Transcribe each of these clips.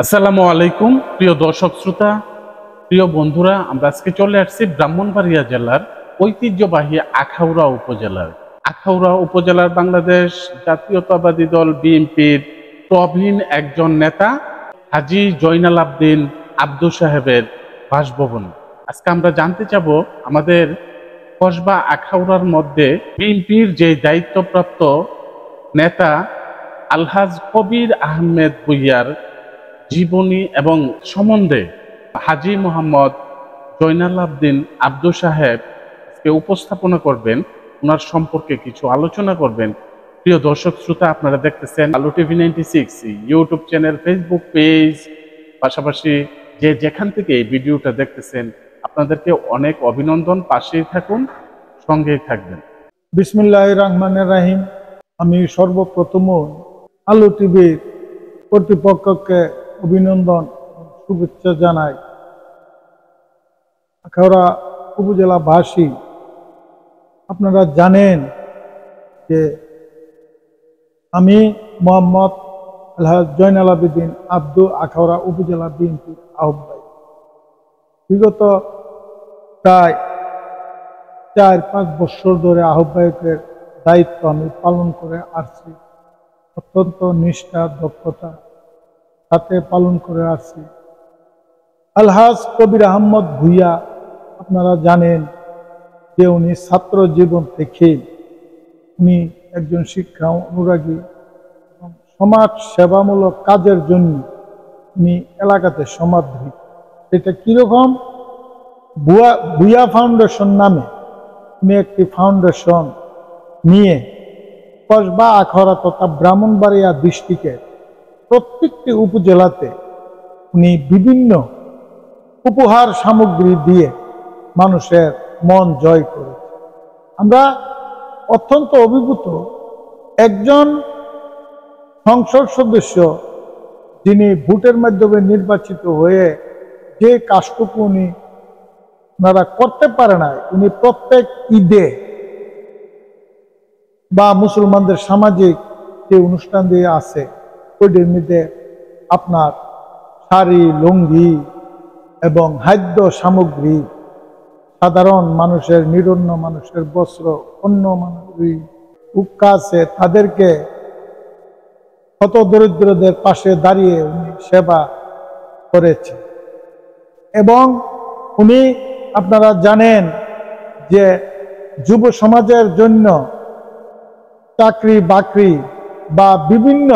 আসসালামু আলাইকুম প্রিয় দর্শক শ্রোতা, প্রিয় বন্ধুরা, আমরা আজকে চলে আসছি ব্রাহ্মণবাড়িয়া জেলার ঐতিহ্যবাহী আখাউড়া উপজেলার বাংলাদেশ জাতীয়তাবাদী দল বিএনপির প্রবীণ একজন নেতা হাজী জয়নাল আবদিন আব্দু সাহেবের বাসভবন। আজকে আমরা জানতে চাব আমাদের কসবা আখাউড়ার মধ্যে বিএনপির যে দায়িত্বপ্রাপ্ত নেতা আলহাজ কবির আহমেদ ভূঁইয়ার জীবনী এবং সম্বন্ধে হাজী মোহাম্মদ জয়নাল আবদিন আব্দু সাহেবকে উপস্থাপনা করবেন, ওনার সম্পর্কে কিছু আলোচনা করবেন। প্রিয় দর্শক শ্রোতা, আপনারা দেখতেছেন আলো TV 96 YouTube channel, Facebook page, পাশাপাশি যে যেখান থেকে এই ভিডিওটা দেখতেছেন আপনাদেরকে অনেক অভিনন্দন। পাশেই থাকুন, সঙ্গেই থাকবেন। বিসমিল্লাহির রহমানির রহিম। আমি সর্বপ্রথম আলো টিভির কর্তৃপক্ষকে অভিনন্দন শুভেচ্ছা জানাই। আখাউড়া উপজেলাবাসী, আপনারা জানেন যে আমি মোহাম্মদ আলহাজ জয়নাল আবেদিন আব্দু আখাউড়া উপজেলা বিএনপির আহ্বায়ক। বিগত প্রায় 4-5 বছর ধরে আহ্বায়কের দায়িত্ব আমি পালন করে আসছি। অত্যন্ত নিষ্ঠা, দক্ষতা সাথে পালন করে আসছি। আলহাজ কবির আহমদ ভূঁইয়া, আপনারা জানেন যে উনি ছাত্র জীবন থেকে উনি একজন শিক্ষা অনুরাগী এবং সমাজ সেবামূলক কাজের জন্য উনি এলাকাতে সমাদৃত। এটা কিরকম? ভূঁইয়া ফাউন্ডেশন নামে উনি একটি ফাউন্ডেশন নিয়ে কসবা আখাউড়া তথা ব্রাহ্মণবাড়িয়া ডিস্ট্রিক্টের প্রত্যেকটি উপজেলাতে উনি বিভিন্ন উপহার সামগ্রী দিয়ে মানুষের মন জয় করেছে। আমরা অত্যন্ত অভিভূত। একজন সংসদ সদস্য যিনি ভোটের মাধ্যমে নির্বাচিত হয়ে যে কাজটুকু ওনারা করতে পারে না, উনি প্রত্যেক ঈদে বা মুসলমানদের সামাজিক যে অনুষ্ঠান দিয়ে আছে ওইটির মধ্যে আপনার শাড়ি, লুঙ্গি এবং খাদ্য সামগ্রী, সাধারণ মানুষের, নিরন্ন মানুষের বস্ত্র, অন্য মানুষের উক্কা আছে, তাদেরকে কত দরিদ্রদের পাশে দাঁড়িয়ে উনি সেবা করেছে। এবং উনি, আপনারা জানেন যে যুব সমাজের জন্য চাকরি বাকরি বা বিভিন্ন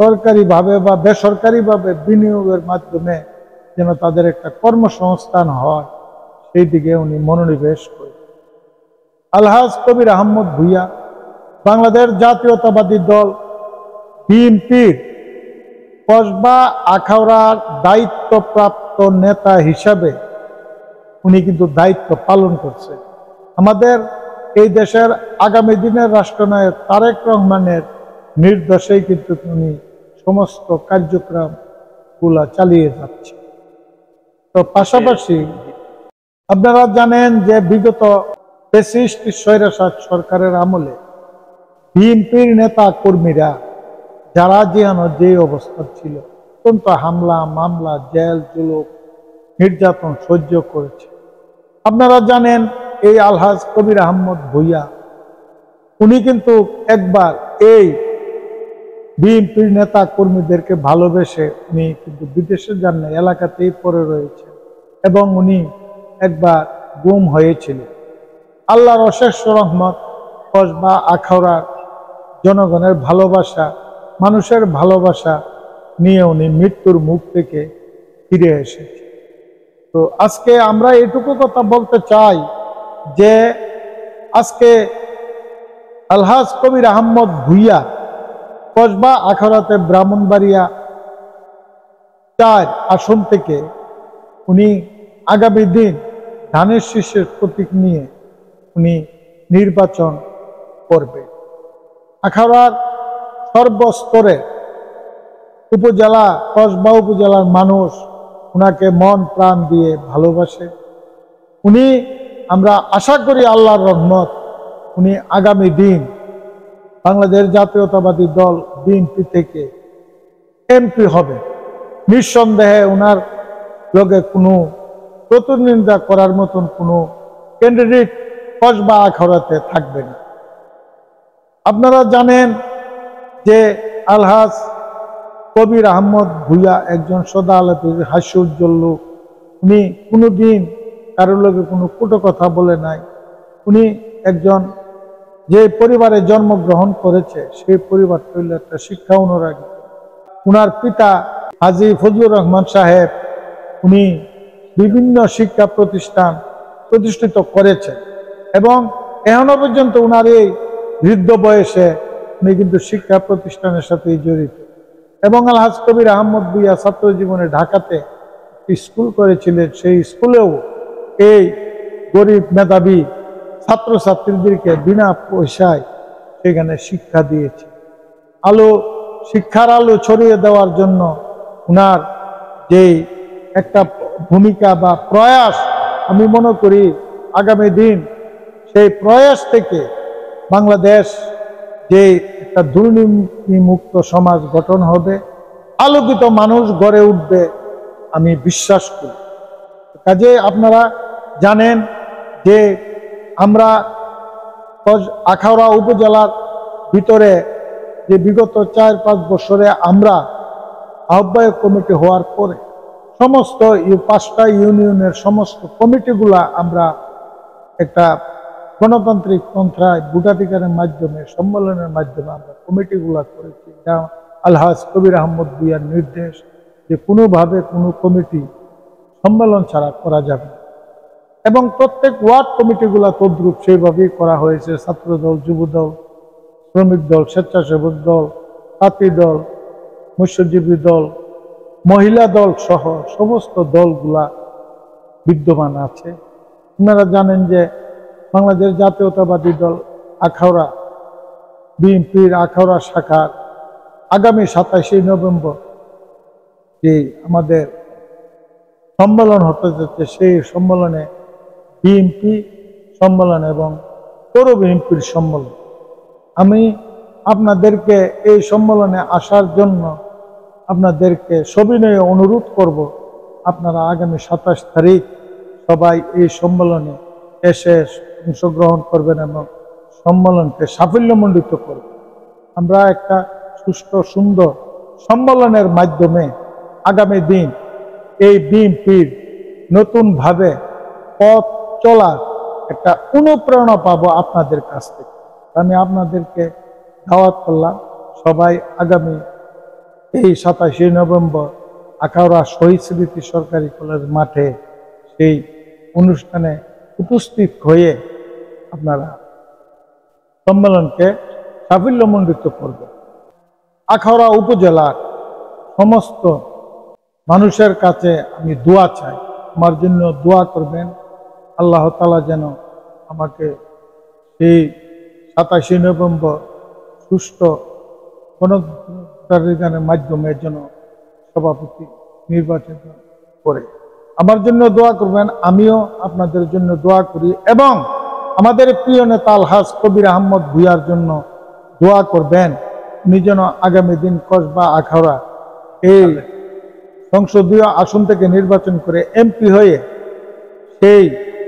সরকারিভাবে বা বেসরকারিভাবে বিনিয়োগের মাধ্যমে যেন তাদের একটা কর্মসংস্থান হয়, সেই দিকে উনি মনোনিবেশ করেন। আলহাজ কবির আহমদ ভূঁইয়া বাংলাদেশ জাতীয়তাবাদী দল বিএনপির কসবা আখাউড়ার দায়িত্বপ্রাপ্ত নেতা হিসাবে উনি কিন্তু দায়িত্ব পালন করছে। আমাদের এই দেশের আগামী দিনের রাষ্ট্রনায়ক তারেক রহমানের নির্দেশেই কিন্তু উনি সমস্ত কার্যক্রমগুলা চালিয়ে যাচ্ছে। তো পাশাপাশি আপনারা জানেন যে বিগত ফ্যাসিস্ট স্বৈরাচার সরকারের আমলে বিএনপির নেতা কর্মীরা যারা যে অবস্থা ছিল, অত্যন্ত হামলা মামলা, জেল জুলুম, নির্যাতন সহ্য করেছে। আপনারা জানেন এই আলহাজ কবির আহমদ ভূঁইয়া উনি কিন্তু একবার এই বিএনপির নেতা কর্মীদেরকে ভালোবেসে উনি কিন্তু বিদেশে যান না, এলাকাতেই পড়ে রয়েছে এবং উনি একবার গুম হয়েছিলেন। আল্লাহর অশেষ রহমত, কসবা আখাউড়ার জনগণের ভালোবাসা, মানুষের ভালোবাসা নিয়ে উনি মৃত্যুর মুখ থেকে ফিরে এসেছে। তো আজকে আমরা এটুকু কথা বলতে চাই যে আজকে আলহাজ কবির আহমদ ভূঁইয়া কসবা আখাউড়াতে ব্রাহ্মণবাড়িয়া 4 আসন থেকে উনি আগামী দিন ধানের শীষের প্রতীক নিয়ে উনি নির্বাচন করবে। আখাউড়ার সর্বস্তরে উপজেলা, কসবা উপজেলার মানুষ উনাকে মন প্রাণ দিয়ে ভালোবাসে। উনি, আমরা আশা করি আল্লাহর রহমত, উনি আগামী দিন বাংলাদেশ জাতীয়তাবাদী দল বিএনপি থেকে এমপি হবে নিঃসন্দেহে ওনার লগে কোনো প্রতিনিন্দা করার মতন কোনো ক্যান্ডিডেট কসবা আখাউড়াতে থাকবে না। আপনারা জানেন যে আলহাজ কবির আহমদ ভূঁইয়া একজন সদা আলাপের হাস্য উজ্জ্বল লোক। উনি কোনোদিন কারোর লগে কোনো কটু কথা বলে নাই। উনি একজন যে পরিবারে জন্মগ্রহণ করেছে সেই পরিবার হইল একটা শিক্ষা অনুরাগী। উনার পিতা হাজী ফজলুর রহমান সাহেব উনি বিভিন্ন শিক্ষা প্রতিষ্ঠান প্রতিষ্ঠিত করেছেন এবং এখনো পর্যন্ত উনার এই বৃদ্ধ বয়সে উনি কিন্তু শিক্ষা প্রতিষ্ঠানের সাথে জড়িত। এবং আলহাজ কবির আহমদ ভূঁইয়া ছাত্র জীবনে ঢাকাতে স্কুল করেছিলেন। সেই স্কুলেও এই গরিব মেধাবী ছাত্রছাত্রীদেরকে বিনা পয়সায় সেখানে শিক্ষা দিয়েছে। শিক্ষার আলো ছড়িয়ে দেওয়ার জন্য উনার যেই একটা ভূমিকা বা প্রয়াস, আমি মনে করি আগামী দিন সেই প্রয়াস থেকে বাংলাদেশ যে একটা দুর্নীতিমুক্ত সমাজ গঠন হবে, আলোকিত মানুষ গড়ে উঠবে আমি বিশ্বাস করি। কাজে আপনারা জানেন যে আমরা আখাউড়া উপজেলার ভিতরে যে বিগত 4-5 বছরে আমরা আহ্বায়ক কমিটি হওয়ার পরে সমস্ত 5টা ইউনিয়নের সমস্ত কমিটিগুলা আমরা একটা গণতান্ত্রিক পন্থায় ভোটাধিকারের মাধ্যমে সম্মেলনের মাধ্যমে আমরা কমিটিগুলা করেছি। যা আলহাজ কবির আহমদ ভূঁইয়ার নির্দেশ যে কোনোভাবে কোনো কমিটি সম্মেলন ছাড়া করা যাবে না। এবং প্রত্যেক ওয়ার্ড কমিটিগুলা তদ্রূপ সেইভাবেই করা হয়েছে। ছাত্রদল, যুবদল, শ্রমিক দল, স্বেচ্ছাসেবক দল, তাঁতি দল, মৎস্যজীবী দল, মহিলা দল সহ সমস্ত দলগুলা বিদ্যমান আছে। আপনারা জানেন যে বাংলাদেশ জাতীয়তাবাদী দল আখাউড়া বিএনপির আখাউড়া শাখার আগামী 27শে নভেম্বর যে আমাদের সম্মেলন হতে যাচ্ছে, সেই সম্মেলনে বিএনপি সম্মেলন এবং পৌর বিএনপির সম্মেলন। আমি আপনাদেরকে এই সম্মেলনে আসার জন্য আপনাদেরকে সবিনয়ে অনুরোধ করব, আপনারা আগামী 27 তারিখ সবাই এই সম্মেলনে এসে অংশগ্রহণ করবেন এবং সম্মেলনকে সাফল্যমণ্ডিত করবেন। আমরা একটা সুষ্ঠু সুন্দর সম্মেলনের মাধ্যমে আগামী দিন এই বিএনপির নতুনভাবে পথ চলার একটা অনুপ্রেরণা পাবো আপনাদের কাছ থেকে। আমি আপনাদেরকে দাওয়াত করলাম, সবাই আগামী এই 27শে নভেম্বর আখাউড়া শহীদ স্মৃতি সরকারি কলেজ মাঠে সেই অনুষ্ঠানে উপস্থিত হয়ে আপনারা সম্মেলনকে সাফল্যমণ্ডিত করবেন। আখাউড়া উপজেলার সমস্ত মানুষের কাছে আমি দোয়া চাই, আমার জন্য দোয়া করবেন। আল্লাহ তাআলা যেন আমাকে সেই 27শে নভেম্বর সুষ্ঠু গণতান্ত্রিকের মাধ্যমে যেন সভাপতি নির্বাচন করে আমার জন্য দোয়া করবেন। আমিও আপনাদের জন্য দোয়া করি এবং আমাদের প্রিয় নেতা আলহাজ কবির আহমদ ভূঁইয়ার জন্য দোয়া করবেন। উনি যেন আগামী দিন কসবা আখাউড়া এই সংসদীয় আসন থেকে নির্বাচন করে এমপি হয়ে সেই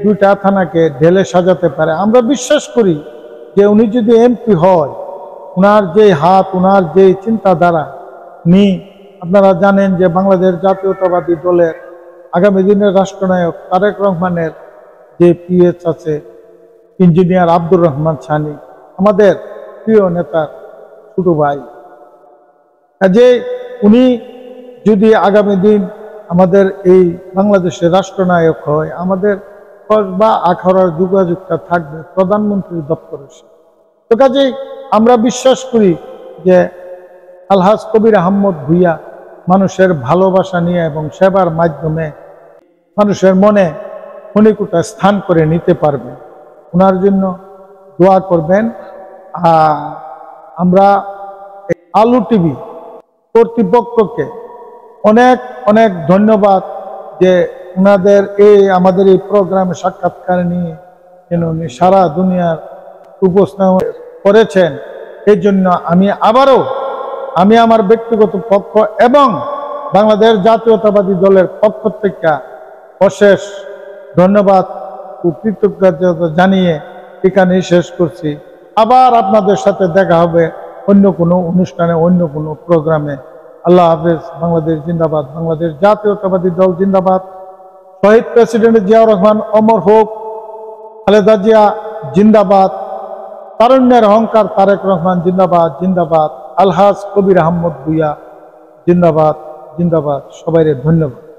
2টা থানাকে ঢেলে সাজাতে পারে। আমরা বিশ্বাস করি যে উনি যদি এমপি হয়, উনার যে হাত, উনার যে চিন্তাধারা, উনি আপনারা জানেন যে বাংলাদেশ জাতীয়তাবাদী দলের আগামী দিনের রাষ্ট্রনায়ক তারেক রহমানের যে পিএস আছে ইঞ্জিনিয়ার আব্দুর রহমান সানি, আমাদের প্রিয় নেতার ছোট ভাই। কাজে উনি যদি আগামী দিন আমাদের এই বাংলাদেশের রাষ্ট্রনায়ক হয়, আমাদের কসবা আখাউড়ার যোগাযোগটা থাকবে প্রধানমন্ত্রীর দপ্তরের সাথে। তো কাজেই আমরা বিশ্বাস করি যে আলহাজ কবির আহমদ ভূঁইয়া মানুষের ভালোবাসা নিয়ে এবং সেবার মাধ্যমে মানুষের মনে মণিকূটা স্থান করে নিতে পারবেন। ওনার জন্য দোয়া করবেন। আমরা আলু টিভি কর্তৃপক্ষকে অনেক অনেক ধন্যবাদ যে ওনাদের আমাদের এই প্রোগ্রামে সাক্ষাৎকার নিয়ে উনি সারা দুনিয়ার উপস্থাপন করেছেন। এই জন্য আমি আমার ব্যক্তিগত পক্ষ এবং বাংলাদেশ জাতীয়তাবাদী দলের পক্ষ থেকে অশেষ ধন্যবাদ ও কৃতজ্ঞতা জানিয়ে এখানে শেষ করছি। আবার আপনাদের সাথে দেখা হবে অন্য কোনো অনুষ্ঠানে, অন্য কোনো প্রোগ্রামে। আল্লাহ হাফেজ। বাংলাদেশ জিন্দাবাদ, বাংলাদেশ জাতীয়তাবাদী দল জিন্দাবাদ। শহীদ প্রেসিডেন্ট জিয়াউর রহমান অমর হোক, খালেদা জিয়া জিন্দাবাদ, তারুণ্যের অহংকার তারেক রহমান জিন্দাবাদ জিন্দাবাদ, আলহাজ কবির আহমদ ভূঁইয়া জিন্দাবাদ জিন্দাবাদ। সবাইরে ধন্যবাদ।